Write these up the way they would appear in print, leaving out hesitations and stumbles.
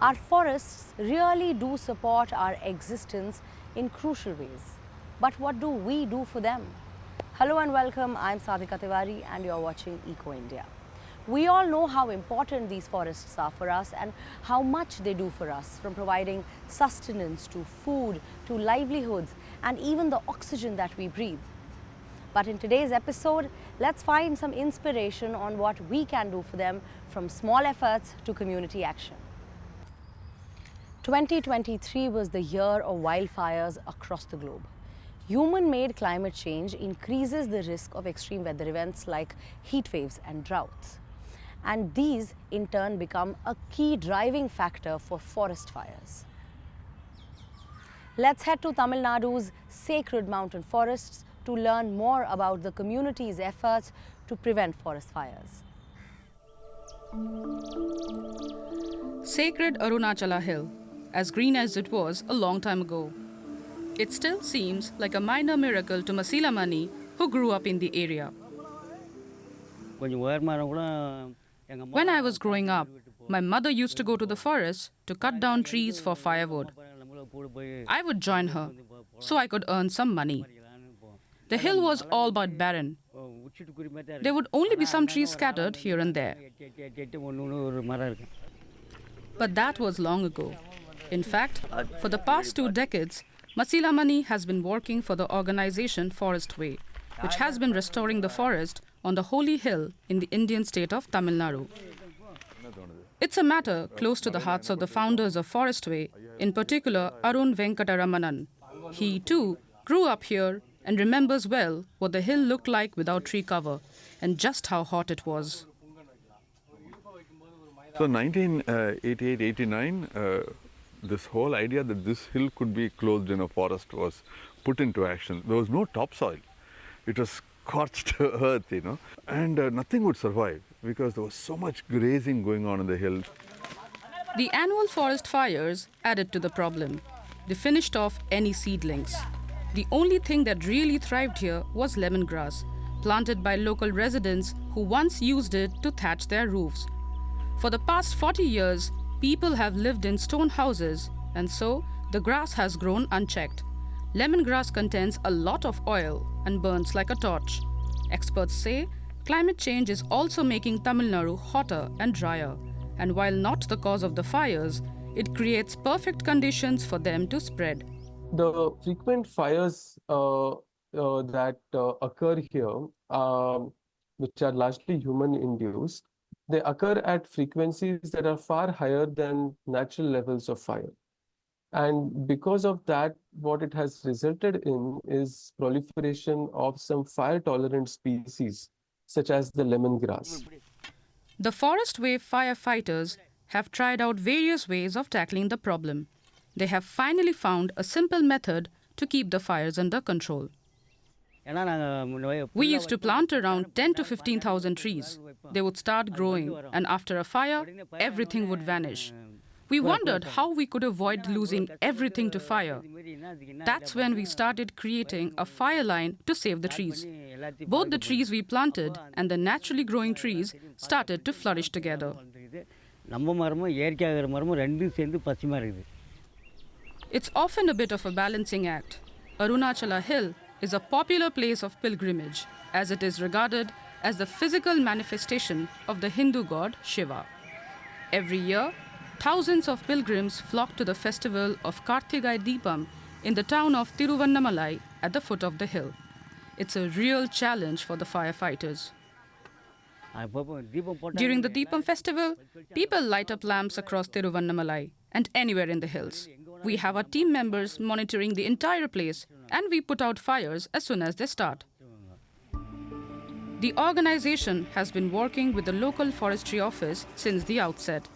Our forests really do support our existence in crucial ways. But what do we do for them? Hello and welcome, I'm Sadhika Tiwari and you're watching Eco India. We all know how important these forests are for us and how much they do for us, from providing sustenance to food to livelihoods and even the oxygen that we breathe. But in today's episode, let's find some inspiration on what we can do for them, from small efforts to community action. 2023 was the year of wildfires across the globe. Human-made climate change increases the risk of extreme weather events like heat waves and droughts. And these, in turn, become a key driving factor for forest fires. Let's head to Tamil Nadu's sacred mountain forests to learn more about the community's efforts to prevent forest fires. Sacred Arunachala Hill, as green as it was a long time ago. It still seems like a minor miracle to Masila Mani, who grew up in the area. When I was growing up, my mother used to go to the forest to cut down trees for firewood. I would join her, so I could earn some money. The hill was all but barren. There would only be some trees scattered here and there. But that was long ago. In fact, for the past 2 decades, Masila Mani has been working for the organization Forest Way, which has been restoring the forest on the holy hill in the Indian state of Tamil Nadu. It's a matter close to the hearts of the founders of Forest Way, in particular Arun Venkataramanan. He too grew up here and remembers well what the hill looked like without tree cover and just how hot it was. So 1988-89, this whole idea that this hill could be closed in a forest was put into action. There was no topsoil. It was scorched earth, and nothing would survive because there was so much grazing going on in the hill. The annual forest fires added to the problem. They finished off any seedlings. The only thing that really thrived here was lemongrass, planted by local residents who once used it to thatch their roofs. For the past 40 years, people have lived in stone houses, and so the grass has grown unchecked. Lemongrass contains a lot of oil and burns like a torch. Experts say climate change is also making Tamil Nadu hotter and drier, and while not the cause of the fires, it creates perfect conditions for them to spread. The frequent fires that occur here, which are largely human-induced, they occur at frequencies that are far higher than natural levels of fire. And because of that, what it has resulted in is proliferation of some fire-tolerant species, such as the lemongrass. The Forest Way firefighters have tried out various ways of tackling the problem. They have finally found a simple method to keep the fires under control. We used to plant around 10 to 15,000 trees. They would start growing, and after a fire, everything would vanish. We wondered how we could avoid losing everything to fire. That's when we started creating a fire line to save the trees. Both the trees we planted and the naturally growing trees started to flourish together. It's often a bit of a balancing act. Arunachala Hill is a popular place of pilgrimage, as it is regarded as the physical manifestation of the Hindu god Shiva. Every year, thousands of pilgrims flock to the festival of Karthigai Deepam in the town of Tiruvannamalai at the foot of the hill. It's a real challenge for the firefighters. During the Deepam festival, people light up lamps across Tiruvannamalai and anywhere in the hills. We have our team members monitoring the entire place, and we put out fires as soon as they start. The organization has been working with the local forestry office since the outset.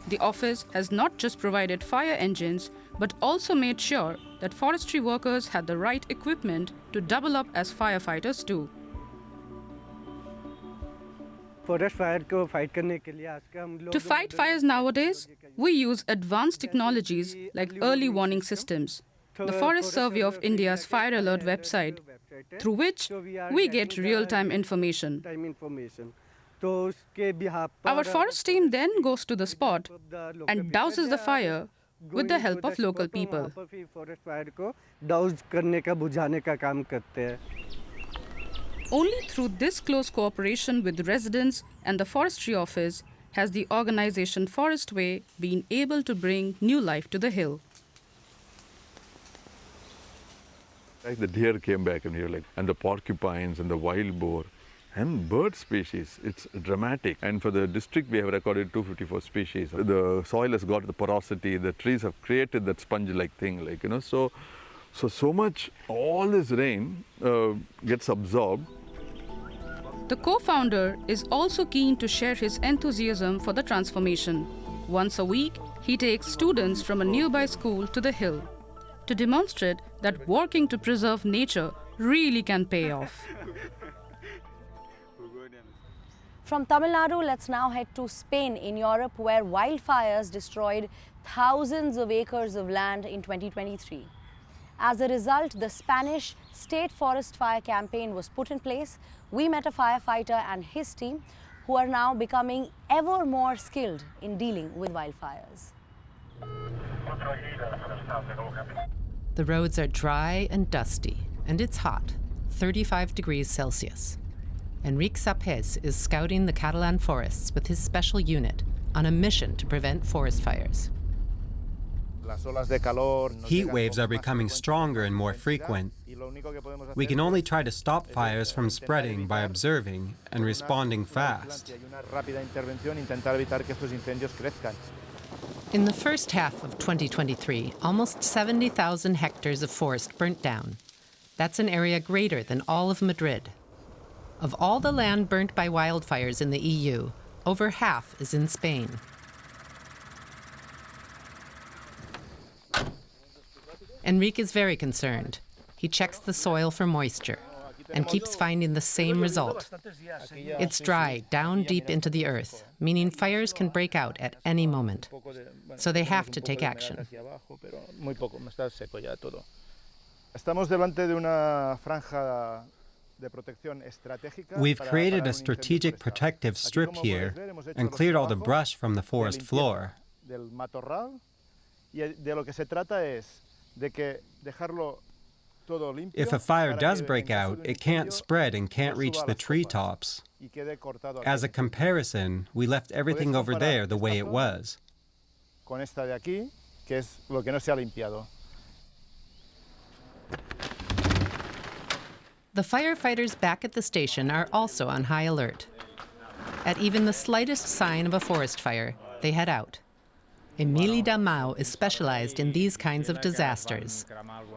The office has not just provided fire engines, but also made sure that forestry workers had the right equipment to double up as firefighters too. To fight fires nowadays, we use advanced technologies like early warning systems, the Forest Survey of India's Fire Alert website, through which we get real-time information. Our forest team then goes to the spot and douses the fire with the help of local people. Only through this close cooperation with residents and the forestry office has the organization Forest Way been able to bring new life to the hill. Like the deer came back in here, and the porcupines and the wild boar and bird species. It's dramatic. And for the district, we have recorded 254 species. The soil has got the porosity. The trees have created that sponge-like thing, so much. All this rain gets absorbed. The co-founder is also keen to share his enthusiasm for the transformation. Once a week, he takes students from a nearby school to the hill to demonstrate that working to preserve nature really can pay off. From Tamil Nadu, let's now head to Spain in Europe, where wildfires destroyed thousands of acres of land in 2023. As a result, the Spanish State Forest Fire Campaign was put in place. We met a firefighter and his team, who are now becoming ever more skilled in dealing with wildfires. The roads are dry and dusty, and it's hot, 35 degrees Celsius. Enrique Sapez is scouting the Catalan forests with his special unit on a mission to prevent forest fires. Heat waves are becoming stronger and more frequent. We can only try to stop fires from spreading by observing and responding fast. In the first half of 2023, almost 70,000 hectares of forest burnt down. That's an area greater than all of Madrid. Of all the land burnt by wildfires in the EU, over half is in Spain. Enrique is very concerned. He checks the soil for moisture and keeps finding the same result. It's dry down deep into the earth, meaning fires can break out at any moment. So they have to take action. We've created a strategic protective strip here and cleared all the brush from the forest floor. If a fire does break out, it can't spread and can't reach the treetops. As a comparison, we left everything over there the way it was. The firefighters back at the station are also on high alert. At even the slightest sign of a forest fire, they head out. Emili Dalmau is specialized in these kinds of disasters,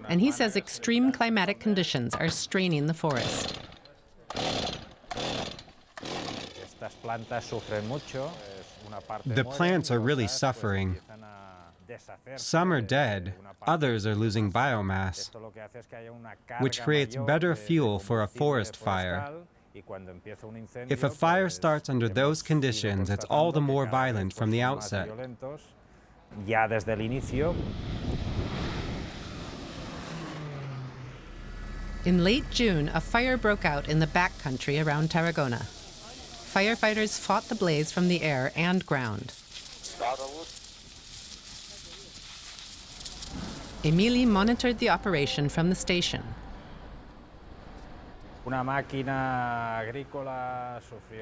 and he says extreme climatic conditions are straining the forest. The plants are really suffering. Some are dead, others are losing biomass, which creates better fuel for a forest fire. If a fire starts under those conditions, it's all the more violent from the outset. In late June, a fire broke out in the backcountry around Tarragona. Firefighters fought the blaze from the air and ground. Emili monitored the operation from the station.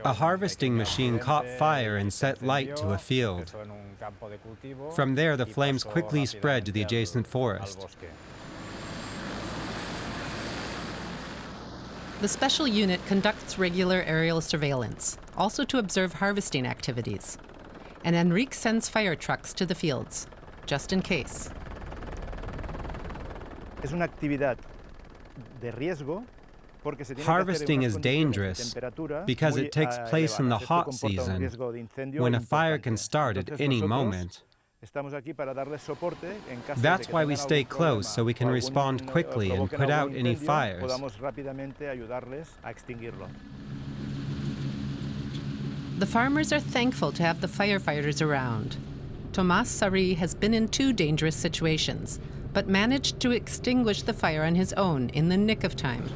A harvesting machine caught fire and set light to a field. From there, the flames quickly spread to the adjacent forest. The special unit conducts regular aerial surveillance, also to observe harvesting activities. And Enrique sends fire trucks to the fields, just in case. Harvesting is dangerous because it takes place in the hot season, when a fire can start at any moment. That's why we stay close, so we can respond quickly and put out any fires. The farmers are thankful to have the firefighters around. Tomas Sari has been in 2 dangerous situations, but managed to extinguish the fire on his own in the nick of time.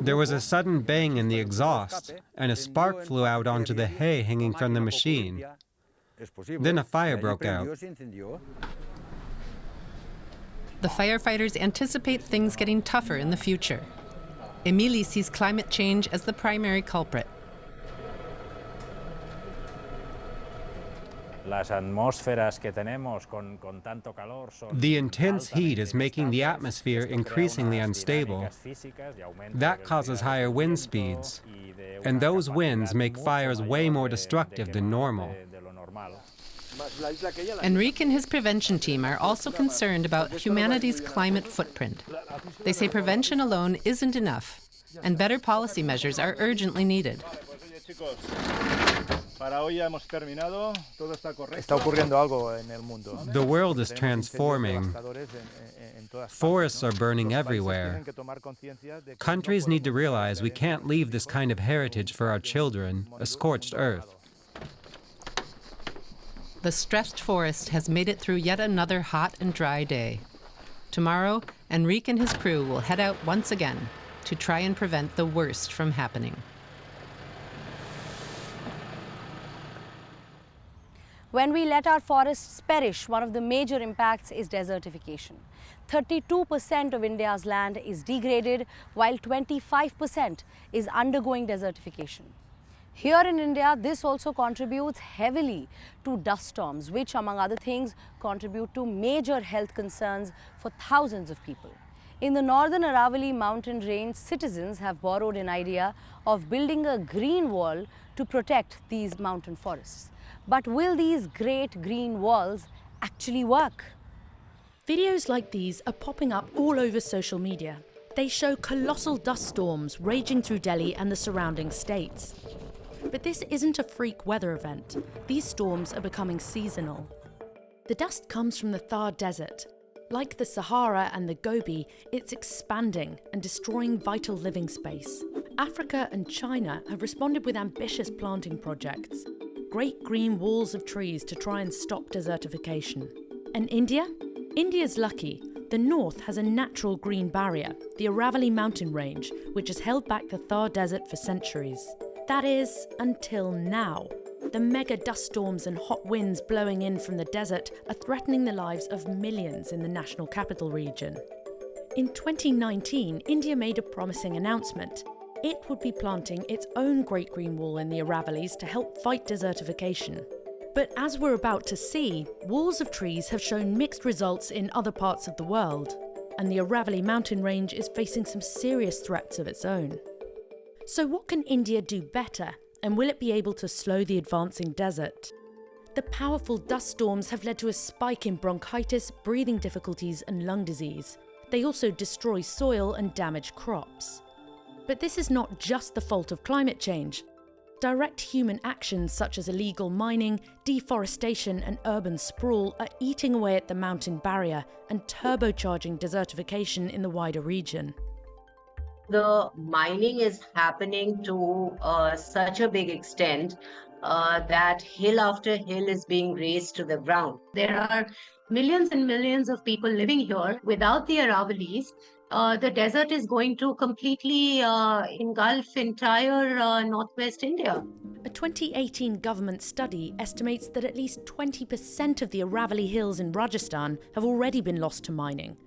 There was a sudden bang in the exhaust, and a spark flew out onto the hay hanging from the machine. Then a fire broke out. The firefighters anticipate things getting tougher in the future. Emily sees climate change as the primary culprit. The intense heat is making the atmosphere increasingly unstable. That causes higher wind speeds, and those winds make fires way more destructive than normal. Enrique and his prevention team are also concerned about humanity's climate footprint. They say prevention alone isn't enough, and better policy measures are urgently needed. The world is transforming. Forests are burning everywhere. Countries need to realize we can't leave this kind of heritage for our children, a scorched earth. The stressed forest has made it through yet another hot and dry day. Tomorrow, Enrique and his crew will head out once again to try and prevent the worst from happening. When we let our forests perish, one of the major impacts is desertification. 32% of India's land is degraded, while 25% is undergoing desertification. Here in India, this also contributes heavily to dust storms, which, among other things, contribute to major health concerns for thousands of people. In the northern Aravalli mountain range, citizens have borrowed an idea of building a green wall to protect these mountain forests. But will these great green walls actually work? Videos like these are popping up all over social media. They show colossal dust storms raging through Delhi and the surrounding states. But this isn't a freak weather event. These storms are becoming seasonal. The dust comes from the Thar Desert. Like the Sahara and the Gobi, it's expanding and destroying vital living space. Africa and China have responded with ambitious planting projects. Great green walls of trees to try and stop desertification. And India? India's lucky. The north has a natural green barrier, the Aravalli mountain range, which has held back the Thar Desert for centuries. That is, until now. The mega dust storms and hot winds blowing in from the desert are threatening the lives of millions in the national capital region. In 2019, India made a promising announcement. It would be planting its own Great Green Wall in the Aravallis to help fight desertification. But as we're about to see, walls of trees have shown mixed results in other parts of the world, and the Aravalli mountain range is facing some serious threats of its own. So what can India do better, and will it be able to slow the advancing desert? The powerful dust storms have led to a spike in bronchitis, breathing difficulties and lung disease. They also destroy soil and damage crops. But this is not just the fault of climate change. Direct human actions such as illegal mining, deforestation and urban sprawl are eating away at the mountain barrier and turbocharging desertification in the wider region. The mining is happening to such a big extent that hill after hill is being razed to the ground. There are millions and millions of people living here. Without the Aravallis, the desert is going to completely engulf entire northwest India. A 2018 government study estimates that at least 20% of the Aravalli Hills in Rajasthan have already been lost to mining.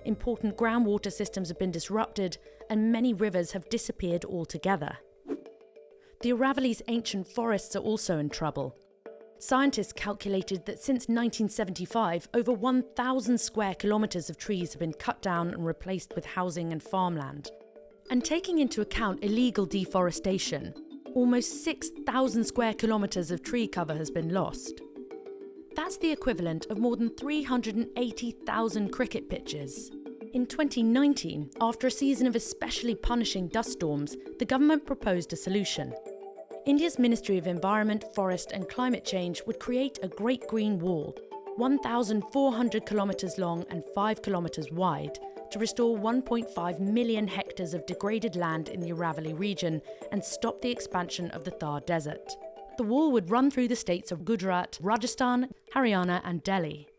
Important groundwater systems have been disrupted, and many rivers have disappeared altogether. The Aravalli's ancient forests are also in trouble. Scientists calculated that since 1975, over 1,000 square kilometres of trees have been cut down and replaced with housing and farmland. And taking into account illegal deforestation, almost 6,000 square kilometres of tree cover has been lost. That's the equivalent of more than 380,000 cricket pitches. In 2019, after a season of especially punishing dust storms, the government proposed a solution. India's Ministry of Environment, Forest and Climate Change would create a Great Green Wall, 1,400 kilometres long and 5 kilometres wide, to restore 1.5 million hectares of degraded land in the Aravalli region and stop the expansion of the Thar Desert. The wall would run through the states of Gujarat, Rajasthan, Haryana and Delhi.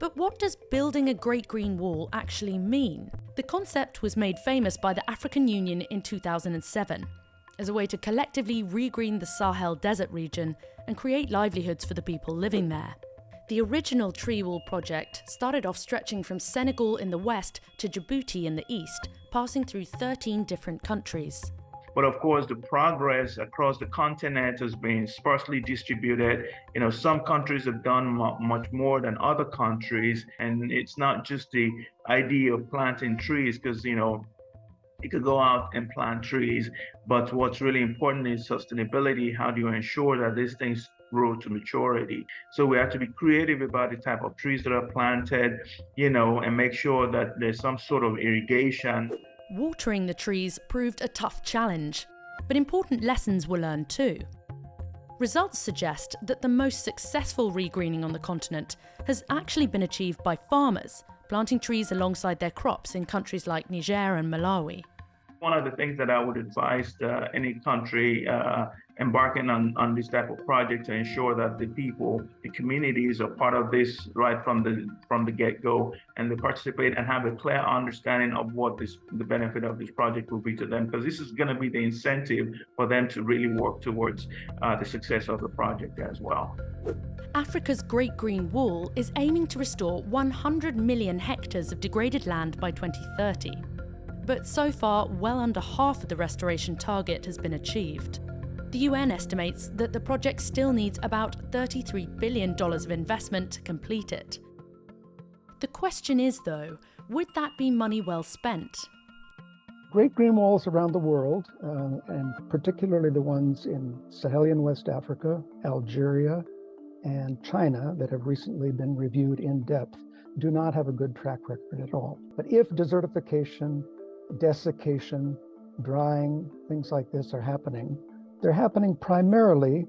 But what does building a Great Green Wall actually mean? The concept was made famous by the African Union in 2007 as a way to collectively regreen the Sahel desert region and create livelihoods for the people living there. The original tree wall project started off stretching from Senegal in the west to Djibouti in the east, passing through 13 different countries. But of course, the progress across the continent has been sparsely distributed. Some countries have done much more than other countries. And it's not just the idea of planting trees, because, you could go out and plant trees. But what's really important is sustainability. How do you ensure that these things grow to maturity? So we have to be creative about the type of trees that are planted, and make sure that there's some sort of irrigation. Watering the trees proved a tough challenge, but important lessons were learned too. Results suggest that the most successful regreening on the continent has actually been achieved by farmers, planting trees alongside their crops in countries like Niger and Malawi. One of the things that I would advise any country embarking on this type of project to ensure that the people, the communities are part of this right from the get-go, and they participate and have a clear understanding of what the benefit of this project will be to them, because this is going to be the incentive for them to really work towards the success of the project as well. Africa's Great Green Wall is aiming to restore 100 million hectares of degraded land by 2030. But so far, well under half of the restoration target has been achieved. The UN estimates that the project still needs about $33 billion of investment to complete it. The question is, though, would that be money well spent? Great green walls around the world, and particularly the ones in Sahelian West Africa, Algeria, and China that have recently been reviewed in depth, do not have a good track record at all. But if desertification, desiccation, drying, things like this are happening, they're happening primarily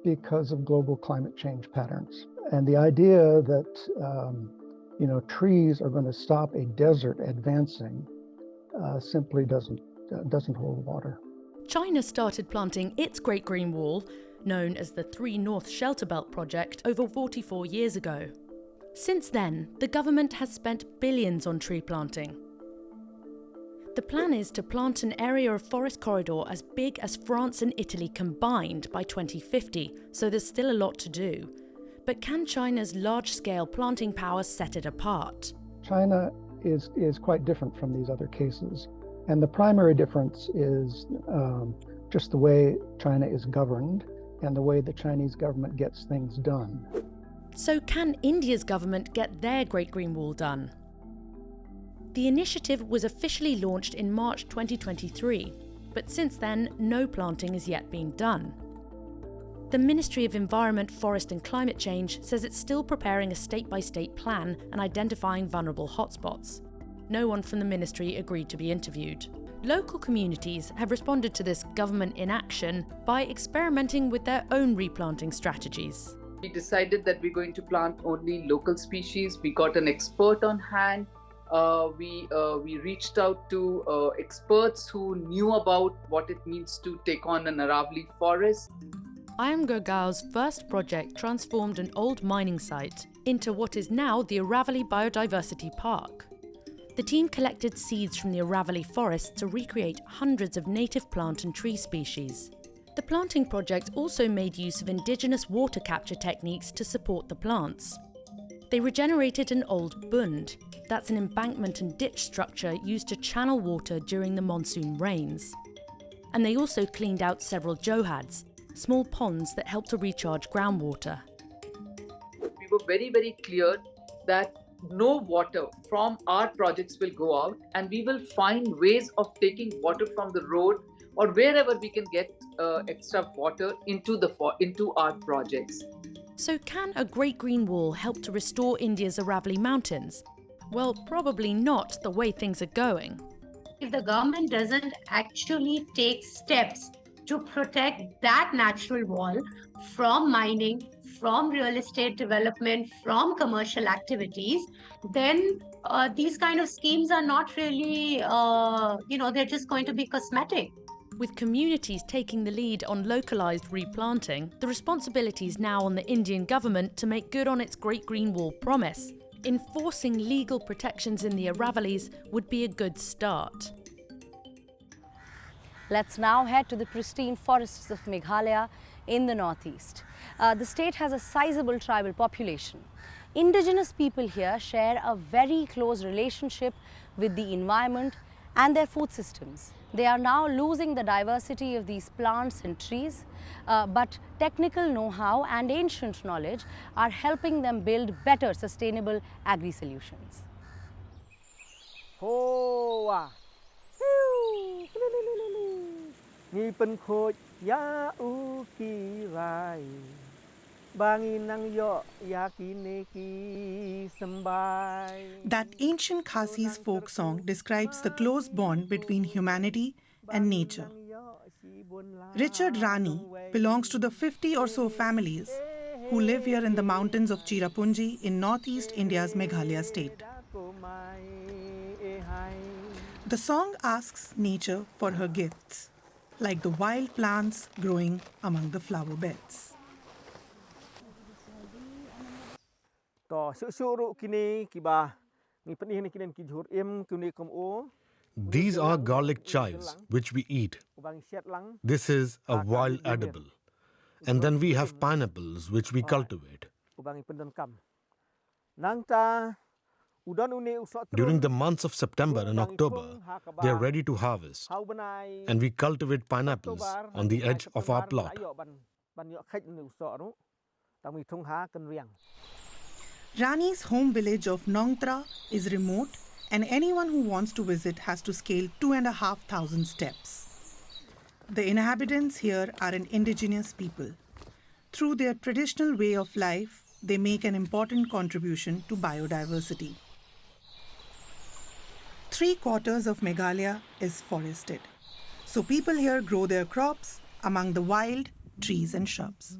because of global climate change patterns. And the idea that trees are going to stop a desert advancing simply doesn't hold water. China started planting its Great Green Wall, known as the 3 North Shelter Belt project, over 44 years ago. Since then, the government has spent billions on tree planting. The plan is to plant an area of forest corridor as big as France and Italy combined by 2050, so there's still a lot to do. But can China's large-scale planting power set it apart? China is quite different from these other cases. And the primary difference is just the way China is governed and the way the Chinese government gets things done. So can India's government get their Great Green Wall done? The initiative was officially launched in March 2023, but since then, no planting has yet been done. The Ministry of Environment, Forest and Climate Change says it's still preparing a state-by-state plan and identifying vulnerable hotspots. No one from the ministry agreed to be interviewed. Local communities have responded to this government inaction by experimenting with their own replanting strategies. We decided that we're going to plant only local species. We got an expert on hand. We reached out to experts who knew about what it means to take on an Aravali forest. IAM Gurgaon's first project transformed an old mining site into what is now the Aravali Biodiversity Park. The team collected seeds from the Aravali forest to recreate hundreds of native plant and tree species. The planting project also made use of indigenous water capture techniques to support the plants. They regenerated an old bund, that's an embankment and ditch structure used to channel water during the monsoon rains. And they also cleaned out several johads, small ponds that help to recharge groundwater. We were very, very clear that no water from our projects will go out, and we will find ways of taking water from the road or wherever we can get extra water into our projects. So can a Great Green Wall help to restore India's Aravali Mountains? Well, probably not the way things are going. If the government doesn't actually take steps to protect that natural wall from mining, from real estate development, from commercial activities, then these kind of schemes are not really, they're just going to be cosmetic. With communities taking the lead on localised replanting, the responsibility is now on the Indian government to make good on its Great Green Wall promise. Enforcing legal protections in the Aravallis would be a good start. Let's now head to the pristine forests of Meghalaya in the northeast. The state has a sizable tribal population. Indigenous people here share a very close relationship with the environment and their food systems. They are now losing the diversity of these plants and trees, but technical know-how and ancient knowledge are helping them build better sustainable agri-solutions. That ancient Khasi's folk song describes the close bond between humanity and nature. Richard Rani belongs to the 50 or so families who live here in the mountains of Cherrapunji in northeast India's Meghalaya state. The song asks nature for her gifts, like the wild plants growing among the flower beds. These are garlic chives, which we eat. This is a wild edible. And then we have pineapples, which we cultivate. During the months of September and October, they are ready to harvest. And we cultivate pineapples on the edge of our plot. Rani's home village of Nongtra is remote, and anyone who wants to visit has to scale 2,500 steps. The inhabitants here are an indigenous people. Through their traditional way of life, they make an important contribution to biodiversity. 3/4 of Meghalaya is forested, so people here grow their crops among the wild trees and shrubs.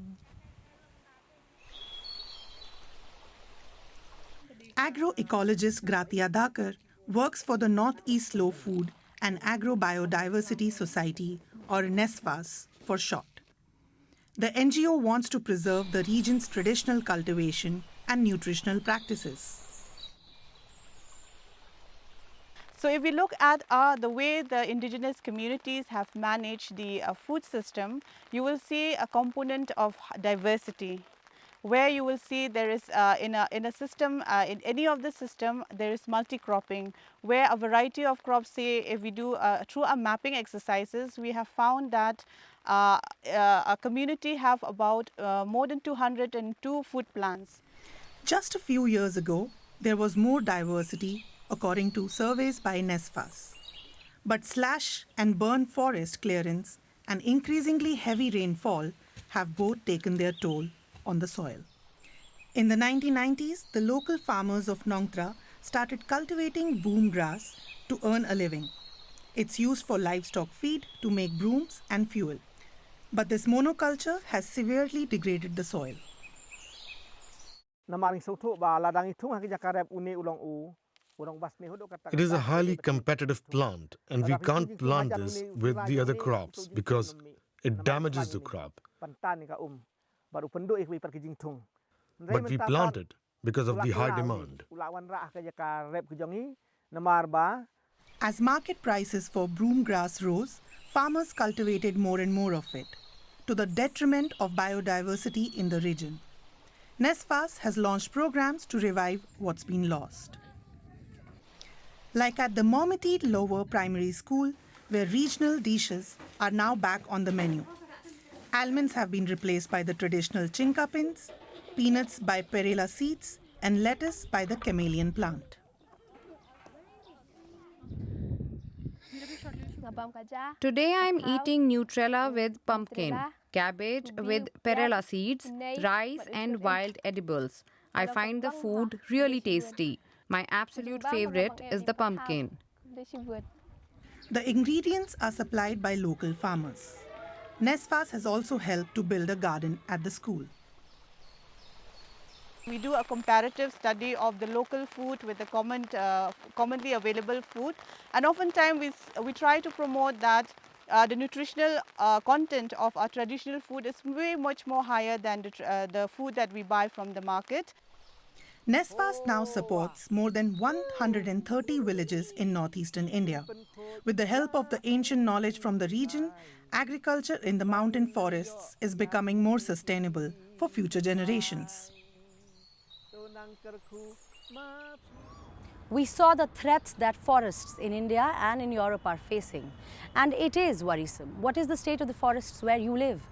Agroecologist Gratia Dakar works for the Northeast Slow Food and Agro-Biodiversity Society, or NESFAS for short. The NGO wants to preserve the region's traditional cultivation and nutritional practices. So if we look at the way the indigenous communities have managed the food system, you will see a component of diversity, where you will see there is in a system, in any of the system, there is multi-cropping, where a variety of crops, say if we do through our mapping exercises, we have found that a community have about more than 202 food plants. Just a few years ago, there was more diversity according to surveys by NESFAS. But slash and burn forest clearance and increasingly heavy rainfall have both taken their toll on the soil. In the 1990s, the local farmers of Nongtra started cultivating boom grass to earn a living. It's used for livestock feed to make brooms and fuel. But this monoculture has severely degraded the soil. It is a highly competitive plant, and we can't plant this with the other crops because it damages the crop. But we plant it because of the high demand. As market prices for broom grass rose, farmers cultivated more and more of it, to the detriment of biodiversity in the region. NESFAS has launched programs to revive what's been lost. Like at the Momitit Lower Primary School, where regional dishes are now back on the menu. Almonds have been replaced by the traditional chinkapins, peanuts by perilla seeds, and lettuce by the chameleon plant. Today I'm eating Nutrella with pumpkin, cabbage with perilla seeds, rice and wild edibles. I find the food really tasty. My absolute favorite is the pumpkin. The ingredients are supplied by local farmers. NESFAS has also helped to build a garden at the school. We do a comparative study of the local food with the commonly available food, and oftentimes we try to promote that the nutritional content of our traditional food is way much more higher than the food that we buy from the market. NESFAS now supports more than 130 villages in northeastern India. With the help of the ancient knowledge from the region, agriculture in the mountain forests is becoming more sustainable for future generations. We saw the threats that forests in India and in Europe are facing, and it is worrisome. What is the state of the forests where you live?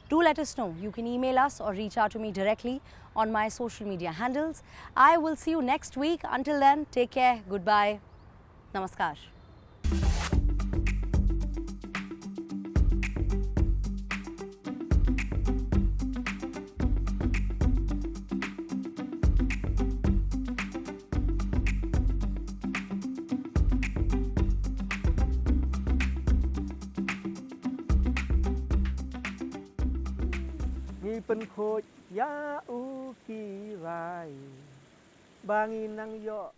Do let us know. You can email us or reach out to me directly on my social media handles. I will see you next week. Until then, take care. Goodbye. Namaskar. Pen khoj ya u ki rai bangi nang yo